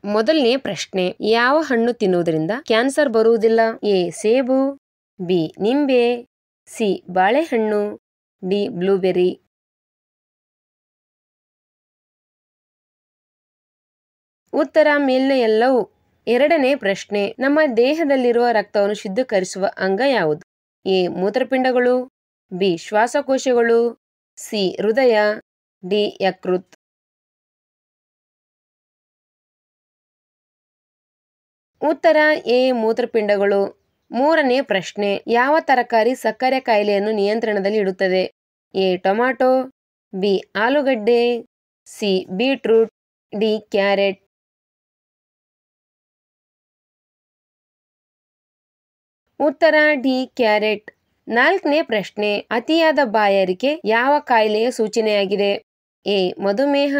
ಮೊದಲನೇ ಪ್ರಶ್ನೆ, ಯಾವ ಹಣ್ಣು ತಿನ್ನುವುದರಿಂದ ಕ್ಯಾನ್ಸರ್ ಬರುವುದಿಲ್ಲ? ಎ ಸೇಬು, ಬಿ ನಿಂಬೆ, ಸಿ ಬಾಳೆಹಣ್ಣು, ಡಿ ಬ್ಲೂಬೆರ್ರಿ. ಉತ್ತರ ಮೇಲಿನ ಎಲ್ಲವೂ. ಎರಡನೇ ಪ್ರಶ್ನೆ, ನಮ್ಮ ದೇಹದಲ್ಲಿರುವ ರಕ್ತವನ್ನು ಶುದ್ಧೀಕರಿಸುವ ಅಂಗ ಯಾವುದು? ಎ ಮೂತ್ರಪಿಂಡಗಳು, ಬಿ ಶ್ವಾಸಕೋಶಗಳು, ಸಿ ಹೃದಯ, ಡಿ ಯಕೃತ್. ಉತ್ತರ ಎ ಮೂತ್ರಪಿಂಡಗಳು. ಮೂರನೇ ಪ್ರಶ್ನೆ, ಯಾವ ತರಕಾರಿ ಸಕ್ಕರೆ ಕಾಯಿಲೆಯನ್ನು ನಿಯಂತ್ರಣದಲ್ಲಿ ಇಡುತ್ತದೆ? ಎ ಟೊಮ್ಯಾಟೊ, ಬಿ ಆಲೂಗಡ್ಡೆ, ಸಿ ಬೀಟ್ರೂಟ್, ಡಿ ಕ್ಯಾರೆಟ್. ಉತ್ತರ ಡಿ ಕ್ಯಾರೆಟ್. ನಾಲ್ಕನೇ ಪ್ರಶ್ನೆ, ಅತಿಯಾದ ಬಾಯಾರಿಕೆ ಯಾವ ಕಾಯಿಲೆಯ ಸೂಚನೆಯಾಗಿದೆ? ಎ ಮಧುಮೇಹ,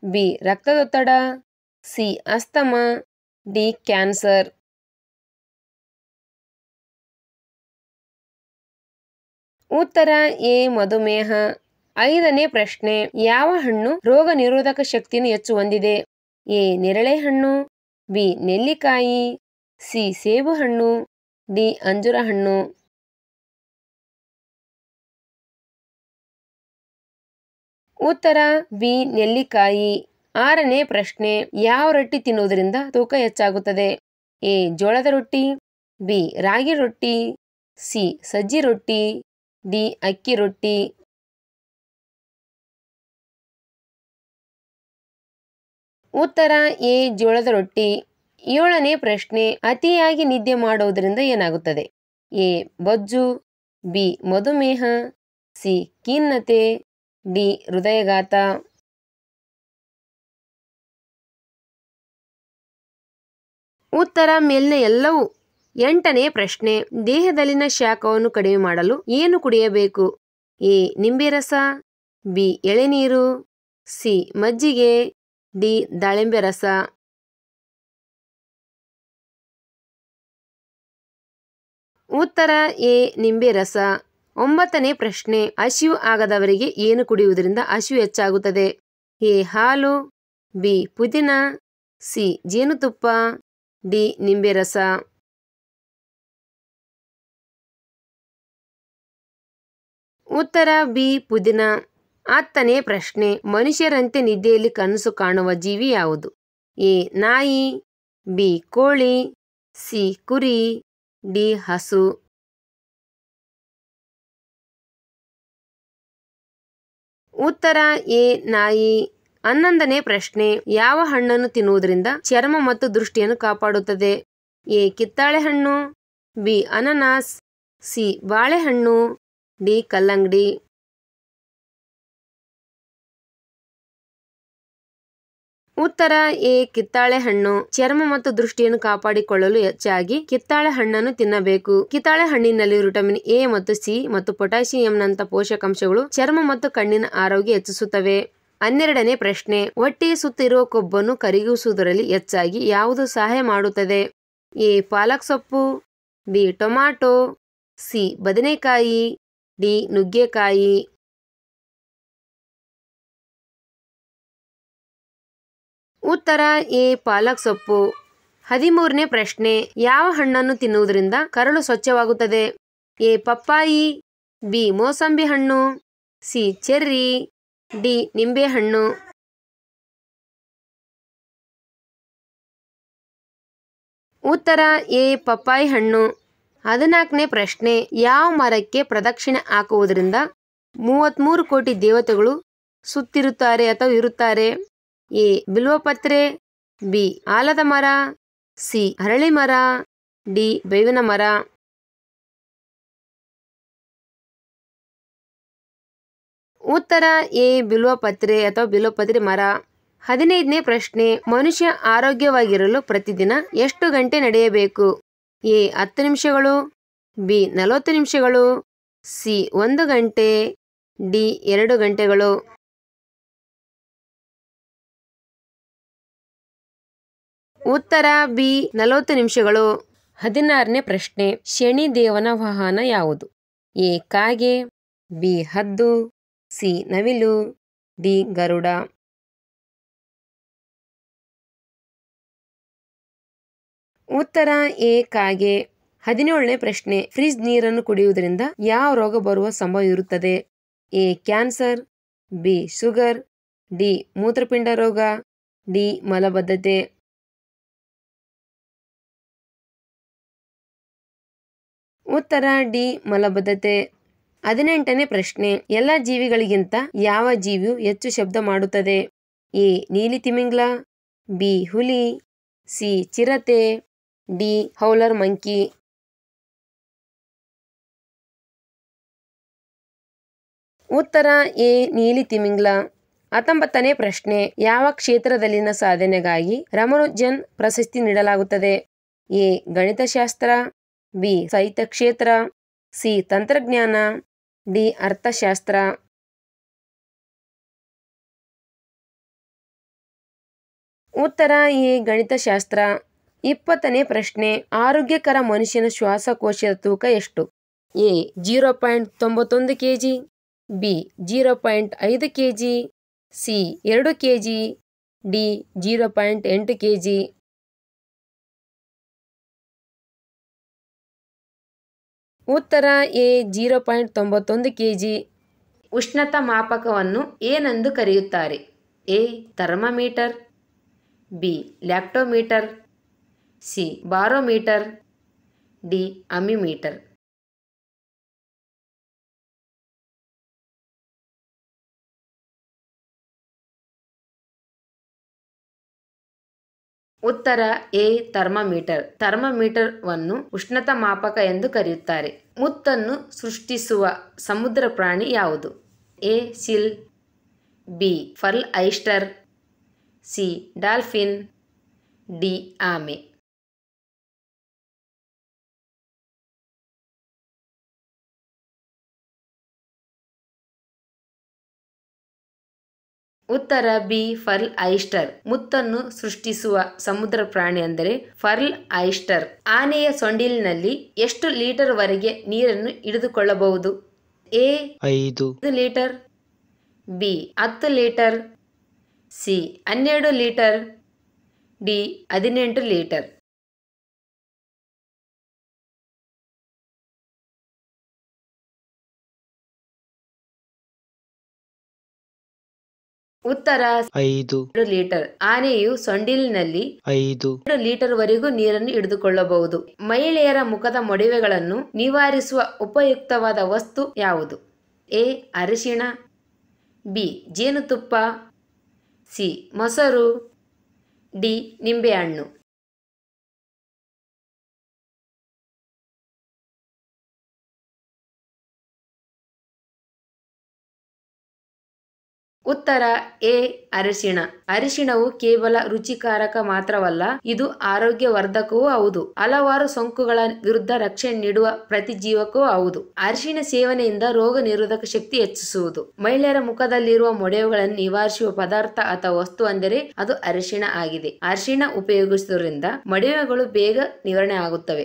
ಬಿ ರಕ್ತದೊತ್ತಡ, ಸಿ ಅಸ್ತಮಾ, ಡಿ ಕ್ಯಾನ್ಸರ್. ಉತ್ತರ ಎ ಮಧುಮೇಹ. ಐದನೇ ಪ್ರಶ್ನೆ, ಯಾವ ಹಣ್ಣು ರೋಗ ನಿರೋಧಕ ಶಕ್ತಿಯನ್ನು ಹೆಚ್ಚು ಹೊಂದಿದೆ? ಎ ನೇರಳೆ ಹಣ್ಣು, ಬಿ ನೆಲ್ಲಿಕಾಯಿ, ಸಿ ಸೇಬು ಹಣ್ಣು, ಡಿ ಅಂಜೂರ ಹಣ್ಣು. ಉತ್ತರ ಬಿ ನೆಲ್ಲಿಕಾಯಿ. ಆರನೇ ಪ್ರಶ್ನೆ, ಯಾವ ರೊಟ್ಟಿ ತಿನ್ನುವುದರಿಂದ ತೂಕ ಹೆಚ್ಚಾಗುತ್ತದೆ? ಎ ಜೋಳದ ರೊಟ್ಟಿ, ಬಿ ರಾಗಿ ರೊಟ್ಟಿ, ಸಿ ಸಜ್ಜಿ ರೊಟ್ಟಿ, ಡಿ ಅಕ್ಕಿ ರೊಟ್ಟಿ. ಉತ್ತರ ಎ ಜೋಳದ ರೊಟ್ಟಿ. ಏಳನೇ ಪ್ರಶ್ನೆ, ಅತಿಯಾಗಿ ನಿದ್ದೆ ಮಾಡುವುದರಿಂದ ಏನಾಗುತ್ತದೆ? ಎ ಬೊಜ್ಜು, ಬಿ ಮಧುಮೇಹ, ಸಿ ಖಿನ್ನತೆ, ಡಿ ಹೃದಯಾಘಾತ. ಉತ್ತರ ಮೇಲಿನ ಎಲ್ಲವೂ. ಎಂಟನೇ ಪ್ರಶ್ನೆ, ದೇಹದಲ್ಲಿನ ಶಾಖವನ್ನು ಕಡಿಮೆ ಮಾಡಲು ಏನು ಕುಡಿಯಬೇಕು? ಎ ನಿಂಬೆ ರಸ, ಬಿ ಎಳೆನೀರು, ಸಿ ಮಜ್ಜಿಗೆ, ಡಿ ದಾಳಿಂಬೆ ರಸ. ಉತ್ತರ ಎ ನಿಂಬೆ ರಸ. ಒಂಬತ್ತನೇ ಪ್ರಶ್ನೆ, ಹಸಿವು ಆಗದವರಿಗೆ ಏನು ಕುಡಿಯುವುದರಿಂದ ಹಸಿವು ಹೆಚ್ಚಾಗುತ್ತದೆ? ಎ ಹಾಲು, ಬಿ ಪುದೀನ, ಸಿ ಜೇನುತುಪ್ಪ, ಡಿ ನಿಂಬೆ ರಸ. ಉತ್ತರ ಬಿ ಪುದೀನ. ಹತ್ತನೇ ಪ್ರಶ್ನೆ, ಮನುಷ್ಯರಂತೆ ನಿದ್ದೆಯಲ್ಲಿ ಕನಸು ಕಾಣುವ ಜೀವಿ ಯಾವುದು? ಎ ನಾಯಿ, ಬಿ ಕೋಳಿ, ಸಿ ಕುರಿ, ಡಿ ಹಸು. ಉತ್ತರ ಎ ನಾಯಿ. ಹನ್ನೊಂದನೇ ಪ್ರಶ್ನೆ, ಯಾವ ಹಣ್ಣನ್ನು ತಿನ್ನುವುದರಿಂದ ಚರ್ಮ ಮತ್ತು ದೃಷ್ಟಿಯನ್ನು ಕಾಪಾಡುತ್ತದೆ? ಎ ಕಿತ್ತಳೆ ಹಣ್ಣು, ಬಿ ಅನಾನಸ್, ಸಿ ಬಾಳೆಹಣ್ಣು, ಡಿ ಕಲ್ಲಂಗಡಿ. ಉತ್ತರ ಎ ಕಿತ್ತಳೆ ಹಣ್ಣು. ಚರ್ಮ ಮತ್ತು ದೃಷ್ಟಿಯನ್ನು ಕಾಪಾಡಿಕೊಳ್ಳಲು ಹೆಚ್ಚಾಗಿ ಕಿತ್ತಳೆ ಹಣ್ಣನ್ನು ತಿನ್ನಬೇಕು. ಕಿತ್ತಳೆ ಹಣ್ಣಿನಲ್ಲಿ ವಿಟಮಿನ್ ಎ ಮತ್ತು ಸಿ ಮತ್ತು ಪೊಟ್ಯಾಸಿಯಂನಂತ ಪೋಷಕಾಂಶಗಳು ಚರ್ಮ ಮತ್ತು ಕಣ್ಣಿನ ಆರೋಗ್ಯ ಹೆಚ್ಚಿಸುತ್ತವೆ. 12ನೇ ಪ್ರಶ್ನೆ, ಹೊಟ್ಟೆಯ ಸುತ್ತ ಇರುವ ಕೊಬ್ಬನ್ನು ಕರಗಿಸುವುದರಲ್ಲಿ ಹೆಚ್ಚಾಗಿ ಯಾವುದು ಸಹಾಯ ಮಾಡುತ್ತದೆ? ಎ ಪಾಲಕ್ ಸೊಪ್ಪು, ಬಿ ಟೊಮ್ಯಾಟೊ, ಸಿ ಬದನೆಕಾಯಿ, ಡಿ ನುಗ್ಗೆಕಾಯಿ. ಉತ್ತರ ಎ ಪಾಲಕ್ ಸೊಪ್ಪು. 13ನೇ ಪ್ರಶ್ನೆ, ಯಾವ ಹಣ್ಣನ್ನು ತಿನ್ನುವುದರಿಂದ ಕರಳು ಸ್ವಚ್ಛವಾಗುತ್ತದೆ? ಎ ಪಪ್ಪಾಯಿ, ಬಿ ಮೋಸಂಬಿ ಹಣ್ಣು, ಸಿ ಚೆರ್ರಿ, ಡಿ ನಿಂಬೆಹಣ್ಣು. ಉತ್ತರ ಎ ಪಪ್ಪಾಯಿ ಹಣ್ಣು. 14ನೇ ಪ್ರಶ್ನೆ, ಯಾವ ಮರಕ್ಕೆ ಪ್ರದಕ್ಷಿಣೆ ಹಾಕುವುದರಿಂದ 33 ಕೋಟಿ ದೇವತೆಗಳು ಸುತ್ತಿರುತ್ತಾರೆ ಅಥವಾ ಇರುತ್ತಾರೆ? ಎ ಬಿಲ್ವಪತ್ರೆ, ಬಿ ಆಲದ ಮರ, ಸಿ ಹರಳಿ ಮರ, ಡಿ ಬೇವಿನ ಮರ. ಉತ್ತರ ಎ ಬಿಲ್ವಪತ್ರೆ ಅಥವಾ ಬಿಲ್ವಪತ್ರೆ ಮರ. 15ನೇ ಪ್ರಶ್ನೆ, ಮನುಷ್ಯ ಆರೋಗ್ಯವಾಗಿರಲು ಪ್ರತಿದಿನ ಎಷ್ಟು ಗಂಟೆ ನಡೆಯಬೇಕು? ಎ 10 ನಿಮಿಷಗಳು, ಬಿ 40 ನಿಮಿಷಗಳು, ಸಿ 1 ಗಂಟೆ, ಡಿ 2 ಗಂಟೆಗಳು. ಉತ್ತರ ಬಿ 40 ನಿಮಿಷಗಳು. 16ನೇ ಪ್ರಶ್ನೆ, ಶನಿದೇವನ ವಾಹನ ಯಾವುದು? ಎ ಕಾಗೆ, ಬಿ ಹದ್ದು, ಸಿ ನವಿಲು, ಡಿ ಗರುಡ. ಉತ್ತರ ಎ ಕಾಗೆ. 17ನೇ ಪ್ರಶ್ನೆ, ಫ್ರಿಜ್ ನೀರನ್ನು ಕುಡಿಯುವುದರಿಂದ ಯಾವ ರೋಗ ಬರುವ ಸಂಭವ ಇರುತ್ತದೆ? A cancer, B sugar, D ಮೂತ್ರಪಿಂಡ ರೋಗ, ಡಿ ಮಲಬದ್ಧತೆ. ಉತ್ತರ ಡಿ ಮಲಬದ್ಧತೆ. 18ನೇ ಪ್ರಶ್ನೆ, ಎಲ್ಲ ಜೀವಿಗಳಿಗಿಂತ ಯಾವ ಜೀವಿಯು ಹೆಚ್ಚು ಶಬ್ದ ಮಾಡುತ್ತದೆ? ಎ ನೀಲಿ ತಿಮಿಂಗ್ಲ, ಬಿ ಹುಲಿ, ಸಿ ಚಿರತೆ, ಡಿ ಹೌಲರ್ ಮಂಕಿ. ಉತ್ತರ ಎ ನೀಲಿ ತಿಮಿಂಗ್ಲ. 19ನೇ ಪ್ರಶ್ನೆ, ಯಾವ ಕ್ಷೇತ್ರದಲ್ಲಿನ ಸಾಧನೆಗಾಗಿ ರಾಮಾನುಜನ್ ಪ್ರಶಸ್ತಿ ನೀಡಲಾಗುತ್ತದೆ? ಎ ಗಣಿತಶಾಸ್ತ್ರ, ಬಿ ಸಾಹಿತ್ಯ ಕ್ಷೇತ್ರ, ಸಿ ತಂತ್ರಜ್ಞಾನ, ಡಿ ಅರ್ಥಶಾಸ್ತ್ರ. ಉತ್ತರ ಎ ಗಣಿತಶಾಸ್ತ್ರ. 20ನೇ ಪ್ರಶ್ನೆ, ಆರೋಗ್ಯಕರ ಮನುಷ್ಯನ ಶ್ವಾಸಕೋಶದ ತೂಕ ಎಷ್ಟು? A 0.91 kg, B 0.5 kg, C 2 kg, D 0.8 kg. ಉತ್ತರ ಎ 0.91 kg. ಉಷ್ಣತಾ ಮಾಪಕವನ್ನು ಏನೆಂದು ಕರೆಯುತ್ತಾರೆ? A thermometer, B lactometer, C barometer, D ammeter. ಉತ್ತರ ಎ ಥರ್ಮಾಮೀಟರ್. ಥರ್ಮಾಮೀಟರ್ವನ್ನು ಉಷ್ಣತಾ ಮಾಪಕ ಎಂದು ಕರೆಯುತ್ತಾರೆ. ಮುತ್ತನ್ನು ಸೃಷ್ಟಿಸುವ ಸಮುದ್ರ ಪ್ರಾಣಿ ಯಾವುದು? A seal, B pearl oyster, C dolphin, D ಆಮೆ. ಉತ್ತರ ಬಿ ಪರ್ಲ್ ಐಸ್ಟರ್. ಮುತ್ತನ್ನು ಸೃಷ್ಟಿಸುವ ಸಮುದ್ರ ಪ್ರಾಣಿ ಅಂದರೆ ಪರ್ಲ್ ಐಸ್ಟರ್. ಆನೆಯ ಸೊಂಡಿಲಿನಲ್ಲಿ ಎಷ್ಟು ಲೀಟರ್ ವರೆಗೆ ನೀರನ್ನು ಹಿಡಿದುಕೊಳ್ಳಬಹುದು? A 5 litre, B 10 litre, C 12 litre, D 18 litre. ಉತ್ತರ 5 ಲೀಟರ್. ಆನೆಯು ಸೊಂಡಿಲಿನಲ್ಲಿ 5 ಲೀಟರ್ ವರೆಗೂ ನೀರನ್ನು ಹಿಡಿದುಕೊಳ್ಳಬಹುದು. ಮಹಿಳೆಯರ ಮುಖದ ಮೊಡವೆಗಳನ್ನು ನಿವಾರಿಸುವ ಉಪಯುಕ್ತವಾದ ವಸ್ತು ಯಾವುದು? ಎ ಅರಿಶಿಣ, ಬಿ ಜೇನುತುಪ್ಪ, ಸಿ ಮೊಸರು, ಡಿ ನಿಂಬೆಹಣ್ಣು. ಉತ್ತರ ಎ ಅರಿಶಿಣ. ಅರಿಶಿಣವು ಕೇವಲ ರುಚಿಕಾರಕ ಮಾತ್ರವಲ್ಲ, ಇದು ಆರೋಗ್ಯವರ್ಧಕವೂ ಹೌದು. ಹಲವಾರು ಸೋಂಕುಗಳ ವಿರುದ್ಧ ರಕ್ಷಣೆ ನೀಡುವ ಪ್ರತಿಜೀವಕವೂ ಹೌದು. ಅರಿಶಿಣ ಸೇವನೆಯಿಂದ ರೋಗ ನಿರೋಧಕ ಶಕ್ತಿ ಹೆಚ್ಚಿಸುವುದು. ಮಹಿಳೆಯರ ಮುಖದಲ್ಲಿರುವ ಮೊಡವೆಗಳನ್ನು ನಿವಾರಿಸುವ ಪದಾರ್ಥ ಅಥವಾ ವಸ್ತು ಅಂದರೆ ಅದು ಅರಿಶಿಣ ಆಗಿದೆ. ಅರಿಶಿಣ ಉಪಯೋಗಿಸುವುದರಿಂದ ಮೊಡವೆಗಳು ಬೇಗ ನಿವಾರಣೆ ಆಗುತ್ತವೆ.